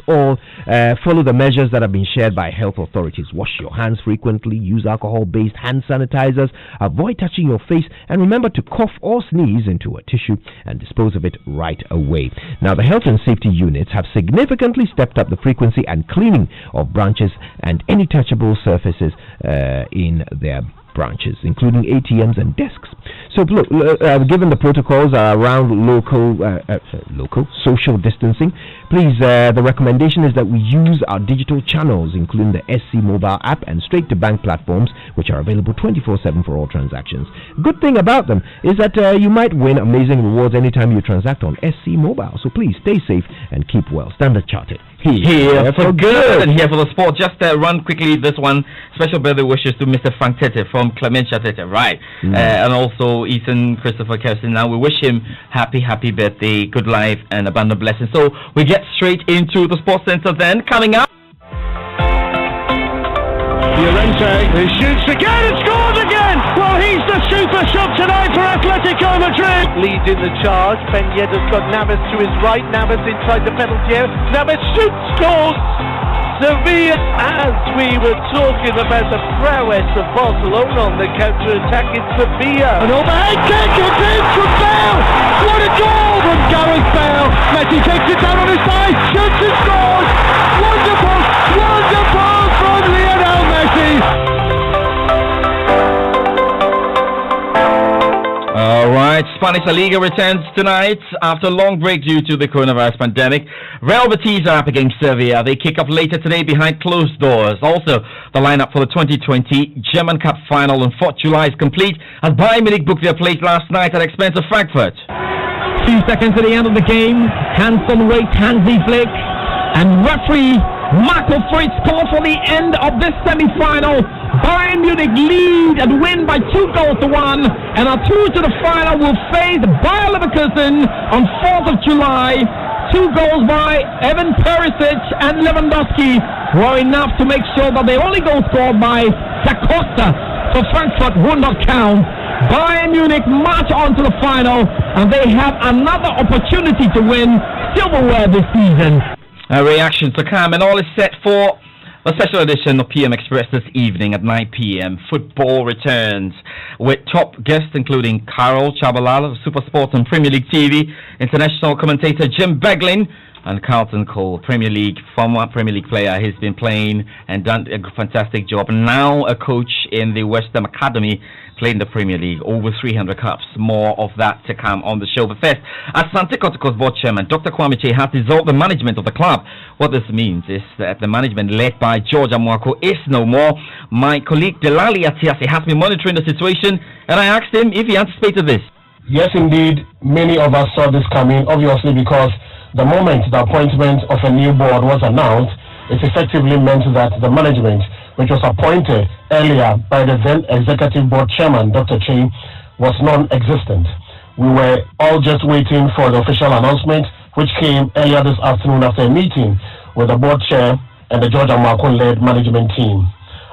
all, follow the measures that have been shared by health authorities. Wash your hands frequently, use alcohol-based hand sanitizers, avoid touching your face, and remember to cough or sneeze into a tissue and dispose of it right away. Now, the health and safety units have significantly stepped up the frequency and cleaning of branches and any touchable surfaces in their branches, including ATMs and desks. So look, given the protocols around local social distancing, please, the recommendation is that we use our digital channels, including the SC mobile app and straight to bank platforms, which are available 24/7 for all transactions. Good thing about them is that you might win amazing rewards anytime you transact on SC mobile. So please stay safe and keep well. Standard Chartered. Here for good and here for the sport. Just run quickly this one. Special birthday wishes to Mr. Frank Tete from Clementia Tete, right? And also Ethan Christopher Kirsten. Now we wish him happy birthday, good life, and abundant blessings. So we get straight into the Sports Center then. Coming up, Llorente, who shoots again and scores again. Well, he's the super sub tonight for Atletico Madrid. Leads in the charge. Ben Yedder's got Navas to his right. Navas inside the penalty area. Navas shoots, scores. Sevilla, as we were talking about the prowess of Barcelona on the counter-attack in Sevilla. An overhead kick, it's in from Bale. What a goal from Gareth Bale. Messi takes it down on his side, shoots and scores. Wonderful, wonderful from Lionel Messi. all right, Spanish La Liga returns tonight after a long break due to the coronavirus pandemic. Real Betis are up against Sevilla. They kick off later today behind closed doors. Also, the lineup for the 2020 German Cup final on 4th July is complete as Bayern Munich booked their place last night at the expense of Frankfurt. 2 seconds to the end of the game. Hanson waits, Hansi Flick, and referee Marco Fritz calls for the end of this semi-final. Bayern Munich lead and win by 2-1 and are through to the final. Will face Bayer Leverkusen on 4th of July. 2 goals by Evan Perisic and Lewandowski were enough to make sure that the only goal scored by Da Costa for Frankfurt would not count. Bayern Munich march on to the final and they have another opportunity to win silverware this season. Reactions to come, and all is set for a special edition of PM Express this evening at 9 p.m. Football returns with top guests including Carol Chabalala of Super Sports and Premier League TV, international commentator Jim Beglin, and Carlton Cole, former Premier League player. He's been playing and done a fantastic job. Now a coach in the West Ham Academy, playing the Premier League, over 300 cups. More of that to come on the show. But first, Asante Kotoko's board chairman, Dr. Kwame Che, has dissolved the management of the club. What this means is that the management led by George Amuako is no more. My colleague Delali Atiasi has been monitoring the situation, and I asked him if he anticipated this. Yes, indeed. Many of us saw this coming, obviously, because the moment the appointment of a new board was announced, it effectively meant that the management, which was appointed earlier by the then executive board chairman, Dr. Che, was non-existent. We were all just waiting for the official announcement, which came earlier this afternoon after a meeting with the board chair and the George Amuako-led management team.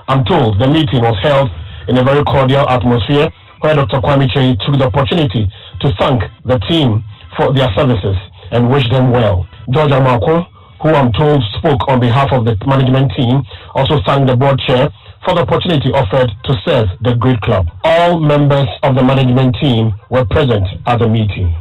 I'm told the meeting was held in a very cordial atmosphere where Dr. Kwame Che took the opportunity to thank the team for their services and wish them well. George Amuako, who I'm told spoke on behalf of the management team, also thanked the board chair for the opportunity offered to serve the great club. All members of the management team were present at the meeting.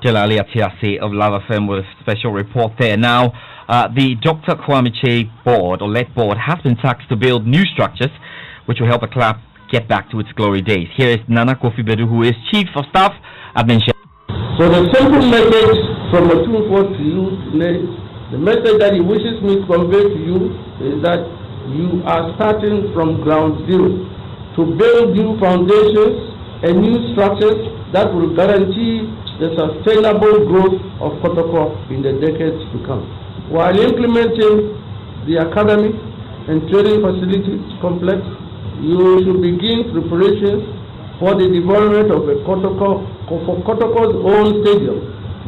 Jalali Atiasi of Lava Firm with a special report there. Now, the Dr. Kwame Che board, or led board, has been tasked to build new structures which will help the club get back to its glory days. Here is Nana Kofi Bedu, who is Chief of Staff at Benshia. So the simple message from the 2-4 to you today, the message that he wishes me to convey to you is that you are starting from ground zero to build new foundations and new structures that will guarantee the sustainable growth of Kotoko in the decades to come. While implementing the academy and training facilities complex, you should begin preparations for the development of a Kotoko's own stadium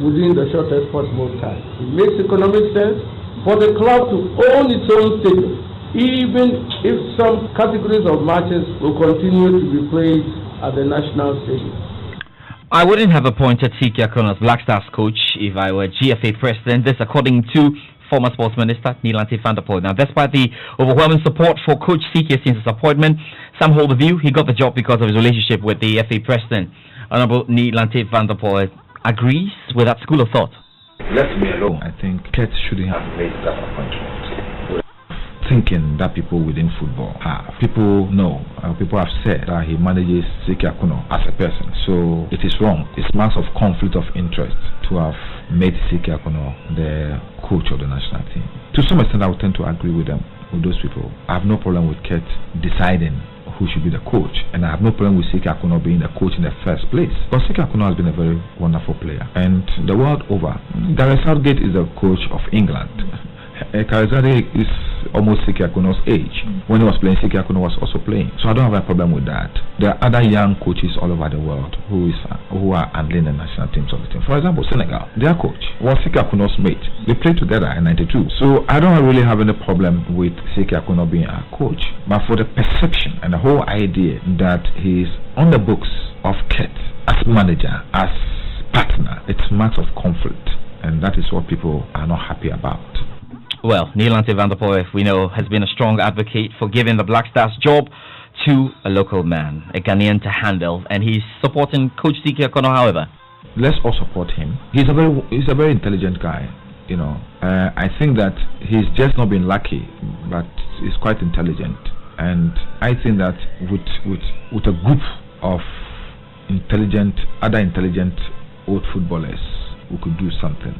within the shortest possible time. It makes economic sense for the club to own its own stadium, even if some categories of matches will continue to be played at the national stadium. I wouldn't have appointed Tiki Akon as Black Stars coach if I were GFA president. This according to former sports minister Nielante van der Poel. Now, despite the overwhelming support for Coach CK since his appointment, some hold the view he got the job because of his relationship with the FA president. Honourable Nielante van der Poel agrees with that school of thought. Let me alone. I think Kurt shouldn't have made that appointment. Thinking that people within football have. People know, people have said that he manages Siki Akuno as a person. So it is wrong. It's marks of conflict of interest to have made Siki Akuno the coach of the national team. To some extent, I would tend to agree with them, with those people. I have no problem with Kurt deciding who should be the coach, and I have no problem with Siki Akuno being the coach in the first place. But Siki Akuno has been a very wonderful player, and the world over, Gareth Southgate is the coach of England. Karizade is almost Siki Akuno's age. When he was playing, Siki Akuno was also playing. So I don't have a problem with that. There are other young coaches all over the world who are handling the national teams of the team. For example, Senegal, their coach was Siki Akuno's mate. They played together in '92. So I don't really have any problem with Siki Akuno being our coach. But for the perception and the whole idea that he's on the books of Kurt as manager, as partner, it's marks of conflict. And that is what people are not happy about. Well, Nielante van der Poel, we know, has been a strong advocate for giving the Black Stars job to a local man, a Ghanaian to handle, and he's supporting Coach Siki Akuno, however. Let's all support him. He's a very intelligent guy, you know. I think that he's just not been lucky, but he's quite intelligent. And I think that with a group of other intelligent old footballers, we could do something.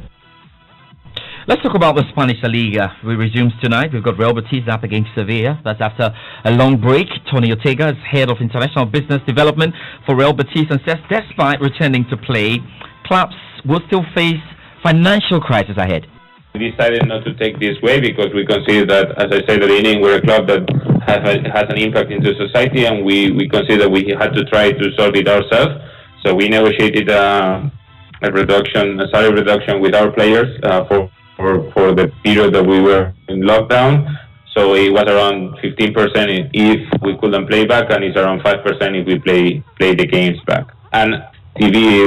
Let's talk about the Spanish La Liga. We resumes tonight. We've got Real Betis up against Sevilla. That's after a long break. Tony Ortega is head of international business development for Real Betis and says despite returning to play, clubs will still face financial crisis ahead. We decided not to take this way because we consider that, as I said at the beginning, we're a club that has an impact into society, and we consider we had to try to sort it ourselves. So we negotiated a salary reduction with our players for the period that we were in lockdown. So it was around 15% if we couldn't play back, and it's around 5% if we play the games back. And TV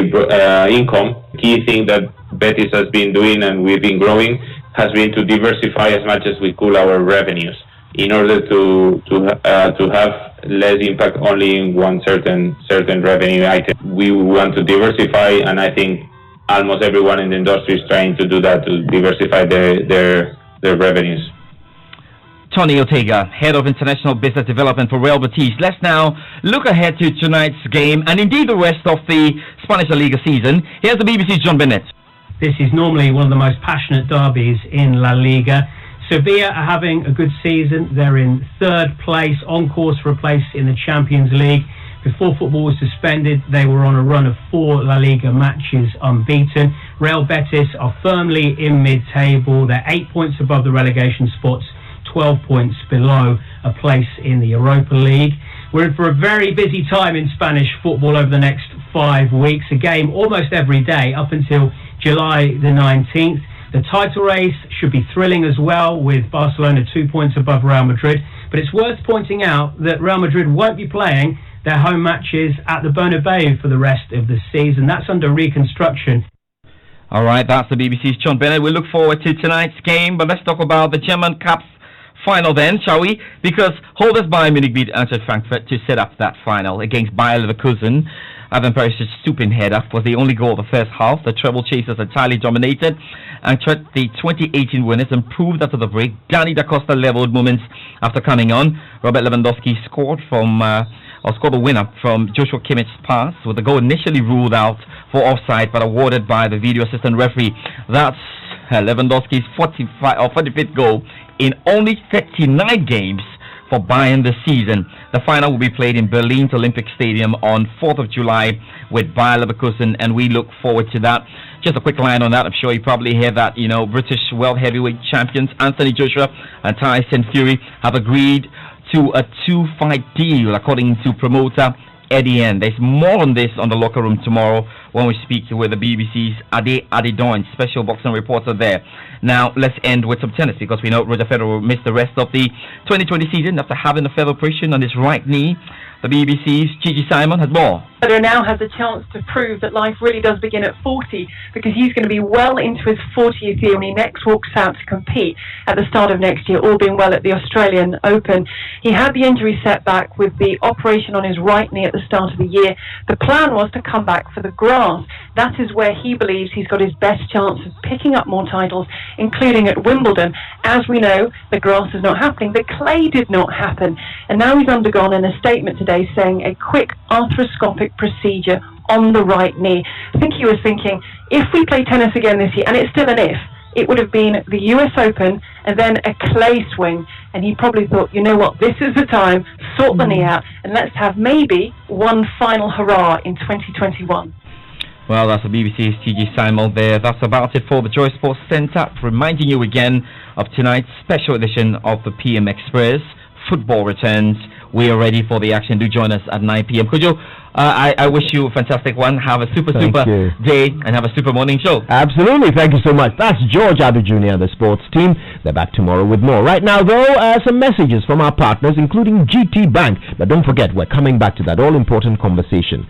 income, key thing that Betis has been doing and we've been growing has been to diversify as much as we could our revenues in order to have less impact only in one certain revenue item. We want to diversify, and I think almost everyone in the industry is trying to do that, to diversify their revenues. Tony Ortega, head of international business development for Real Betis. Let's now look ahead to tonight's game and indeed the rest of the Spanish La Liga season. Here's the BBC's John Bennett. This is normally one of the most passionate derbies in La Liga. Sevilla are having a good season. They're in third place, on course for a place in the Champions League. Before football was suspended, they were on a run of 4 La Liga matches unbeaten. Real Betis are firmly in mid-table. They're 8 points above the relegation spots, 12 points below a place in the Europa League. We're in for a very busy time in Spanish football over the next 5 weeks. A game almost every day up until July the 19th. The title race should be thrilling as well, with Barcelona 2 points above Real Madrid. But it's worth pointing out that Real Madrid won't be playing their home matches at the Bernabeu for the rest of the season. That's under reconstruction. All right, that's the BBC's John Bennett. We look forward to tonight's game, but let's talk about the German Cup final then, shall we? Because holders Bayern Munich beat Eintracht Frankfurt to set up that final against Bayer Leverkusen. Ivan Perisic's stooping header was the only goal of the first half. The treble chasers entirely dominated. Eintracht, the 2018 winners, improved after the break. Dani da Costa leveled moments after coming on. Robert Lewandowski scored the winner from Joshua Kimmich's pass, with the goal initially ruled out for offside but awarded by the video assistant referee. That's Lewandowski's 45th goal in only 39 games for Bayern this season. The final will be played in Berlin's Olympic Stadium on 4th of July with Bayer Leverkusen, and we look forward to that. Just a quick line on that. I'm sure you probably hear that, British world heavyweight champions Anthony Joshua and Tyson Fury have agreed to a 2-fight deal, according to promoter Eddie N. There's more on this on the locker room tomorrow when we speak with the BBC's Ade Adedoin, special boxing reporter there. Now, let's end with some tennis, because we know Roger Federer will miss the rest of the 2020 season after having a failed operation on his right knee. The BBC's Gigi Simon has more. Federer now has a chance to prove that life really does begin at 40, because he's going to be well into his 40th year when he next walks out to compete at the start of next year, all being well at the Australian Open. He had the injury setback with the operation on his right knee at the start of the year. The plan was to come back for the grass. That is where he believes he's got his best chance of picking up more titles, including at Wimbledon. As we know, the grass is not happening. The clay did not happen. And now he's undergone in a statement today saying a quick arthroscopic procedure on the right knee. I think he was thinking, if we play tennis again this year, and it's still an if, it would have been the US Open and then a clay swing. And he probably thought, you know what, this is the time, sort the knee out, and let's have maybe one final hurrah in 2021. Well, that's the BBC's TG Simon there. That's about it for the JoySports Center. Reminding you again of tonight's special edition of the PM Express. Football returns. We are ready for the action. Do join us at 9 p.m. Kojo, I wish you a fantastic one. Have a super day and have a super morning show. Absolutely. Thank you so much. That's George Adu Jr. and the sports team. They're back tomorrow with more. Right now, though, some messages from our partners, including GT Bank. But don't forget, we're coming back to that all-important conversation.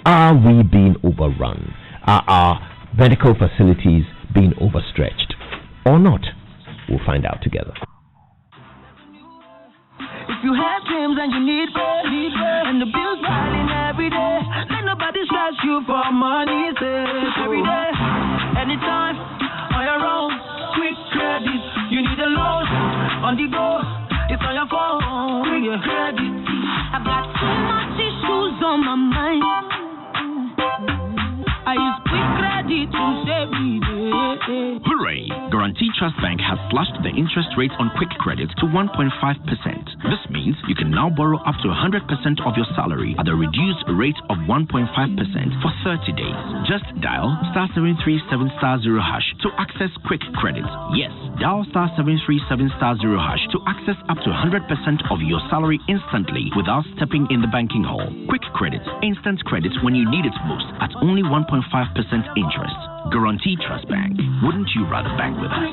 Are we being overrun? Are our medical facilities being overstretched? Or not? We'll find out together. If you have dreams and you need money, and the bills piling every day, let nobody stress you for money, every day, anytime, on your own, quick credit, you need a loan, on the go, it's on your phone, quick credit. I've got too much issues on my mind, I use quick credit to save me. Hooray! Guarantee Trust Bank has slashed the interest rate on quick credit to 1.5%. This means you can now borrow up to 100% of your salary at a reduced rate of 1.5% for 30 days. Just dial *737*0# to access quick credit. Yes, dial *737*0# to access up to 100% of your salary instantly without stepping in the banking hall. Quick credit, instant credit when you need it most at only 1.5% interest. Guarantee Trust Bank. Wouldn't you rather bank with us?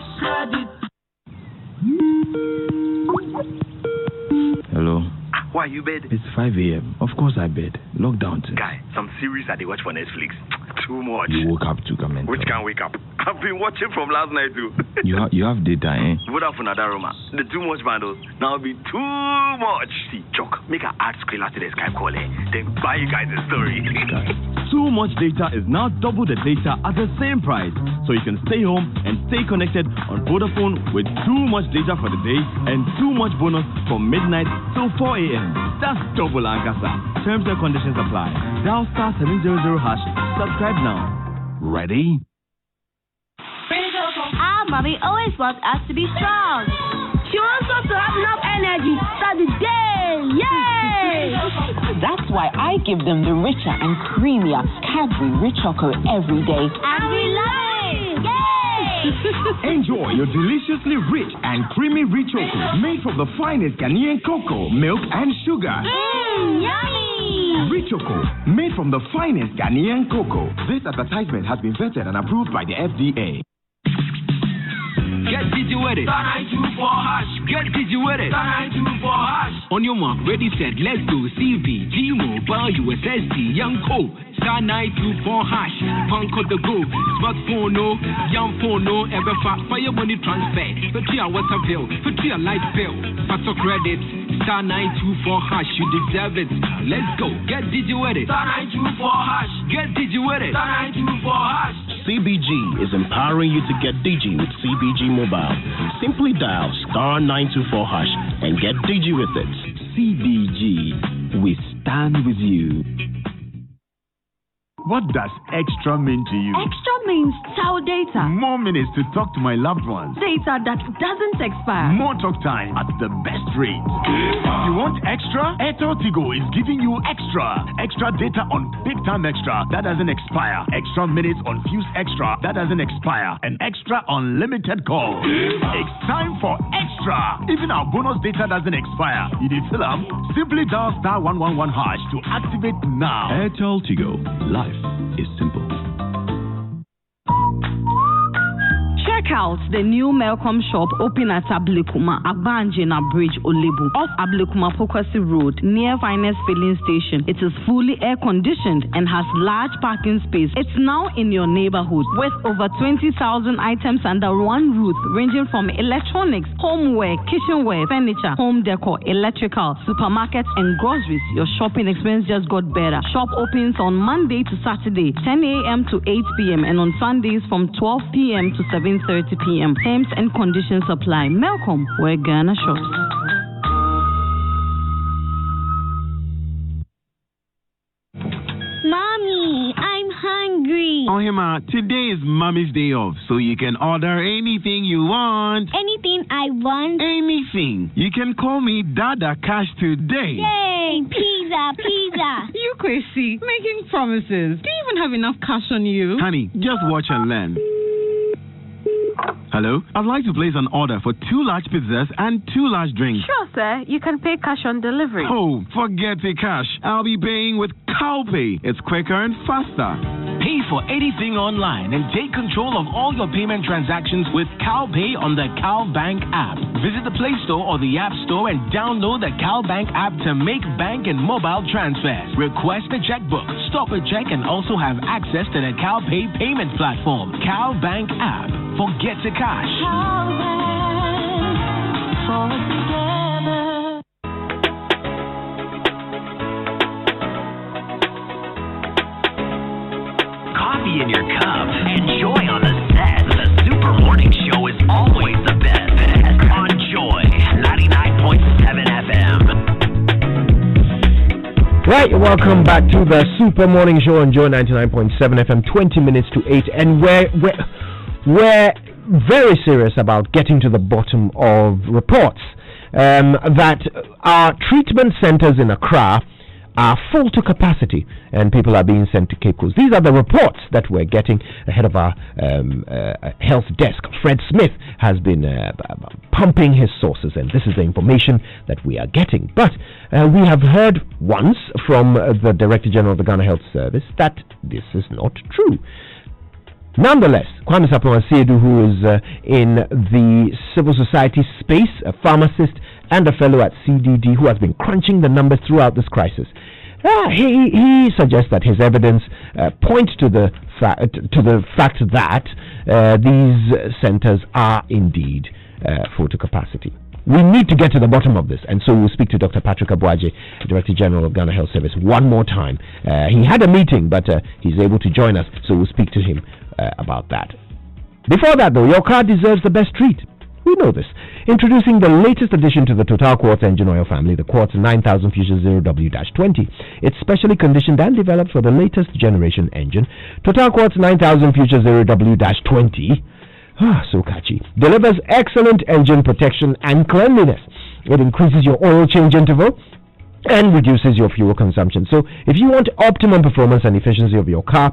Hello. Why you bed? It's 5 a.m. Of course I bed. Lockdown. Guy, some series that they watch for Netflix. Too much. You woke up to comment. Which can't wake up? I've been watching from last night too. you have data, eh? Vodafone Adaroma. The too much bundles. Now be too much. See, Jock, make an ad screen after the Skype call, eh? Then buy you guys a story. Too much data is now double the data at the same price. So you can stay home and stay connected on Vodafone with too much data for the day and too much bonus from midnight till 4 a.m. That's double Ankasa. Terms and conditions apply. Dial *700#. Subscribe now. Ready? Our mommy always wants us to be strong. She wants us to have enough energy to start the day. Yay! That's why I give them the richer and creamier Cadbury Rich Choco every day. And we love it! Yay! Enjoy your deliciously rich and creamy Rich Choco made from the finest Ghanaian cocoa, milk, and sugar. Yummy! Rich Choco, made from the finest Ghanaian cocoa. This advertisement has been vetted and approved by the FDA. Get digi with it. *924#. Get digi with it. *924#. On your mark, ready, set, let's go. CBG Mobile USSD Young Co. *924#. Punk on the go. Smartphone no, young phone no. Ever fire money transfer. For 3 water bill, for 3 light bill. Faster credit. *924#. You deserve it. Let's go. Get digi with it. *924#. Get digi with it. *924#. CBG is empowering you to get digi with CBG Mobile. Simply dial *924# and get digi with it. CBG, we stand with you. What does extra mean to you? Extra means tower data. More minutes to talk to my loved ones. Data that doesn't expire. More talk time at the best rate. You want extra? Airtel Tigo is giving you extra. Extra data on Big Time Extra that doesn't expire. Extra minutes on Fuse Extra that doesn't expire. And extra unlimited calls. It's time for extra. Even our bonus data doesn't expire. You need fill up? Simply dial *111# to activate now. Airtel Tigo. Life is simple. Check out the new Melcom shop open at Ablekuma, Abanjina Bridge, Olebu, off Ablekuma Pokwasi Road, near Finest Filling Station. It is fully air conditioned and has large parking space. It's now in your neighborhood with over 20,000 items under one roof, ranging from electronics, homeware, kitchenware, furniture, home decor, electrical, supermarkets, and groceries. Your shopping experience just got better. Shop opens on Monday to Saturday, 10 a.m. to 8 p.m. and on Sundays from 12 p.m. to 7:30 p.m. Terms and conditions apply. Melcom, where Ghana shops. Mommy, I'm hungry. Oh, Hima, today is Mommy's day off, so you can order anything you want. Anything I want? Anything. You can call me Dada Cash today. Yay, pizza. You crazy, making promises. Do you even have enough cash on you? Honey, just watch and learn. Hello? I'd like to place an order for 2 large pizzas and 2 large drinks. Sure, sir. You can pay cash on delivery. Oh, forget the cash. I'll be paying with CowPay. It's quicker and faster. Pay for anything online and take control of all your payment transactions with CowPay on the CowBank app. Visit the Play Store or the App Store and download the CowBank app to make bank and mobile transfers. Request a checkbook, stop a check, and also have access to the CowPay payment platform. CowBank app. Forget the cash. Coffee in your cup and joy on the set. The Super Morning Show is always the best. On Joy 99.7 FM. Right, welcome back to the Super Morning Show on Joy 99.7 FM, 20 minutes to 8, and we're very serious about getting to the bottom of reports that our treatment centers in Accra are full to capacity and people are being sent to Cape Coast. These are the reports that we're getting ahead of our health desk. Fred Smith has been pumping his sources, and this is the information that we are getting. But we have heard once from the Director General of the Ghana Health Service that this is not true. Nonetheless, Kwame Sapon-Asiedu, who is in the civil society space, a pharmacist and a fellow at CDD, who has been crunching the numbers throughout this crisis, he suggests that his evidence points to the fact that these centers are indeed full to capacity. We need to get to the bottom of this, and so we'll speak to Dr. Patrick Abuaje, Director General of Ghana Health Service, one more time. He had a meeting, but he's able to join us, so we'll speak to him about that. Before that, though, your car deserves the best treat. We know this. Introducing the latest addition to the Total Quartz engine oil family, the Quartz 9000 Fusion 0W-20. It's specially conditioned and developed for the latest generation engine. Total Quartz 9000 Fusion 0W-20. So catchy. Delivers excellent engine protection and cleanliness. It increases your oil change interval and reduces your fuel consumption. So if you want optimum performance and efficiency of your car,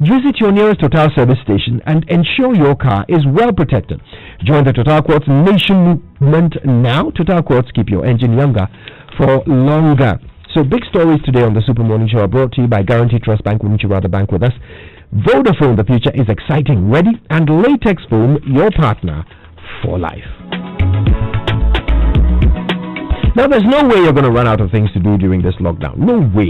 visit your nearest Total service station and ensure your car is well protected. Join the Total Quartz Nation movement now. Total Quartz, keep your engine younger for longer. So big stories today on the Super Morning Show are brought to you by Guarantee Trust Bank. Wouldn't you rather bank with us? Vodafone, the future is exciting, ready, and Latex Foam, your partner for life. Now, there's no way you're going to run out of things to do during this lockdown. No way.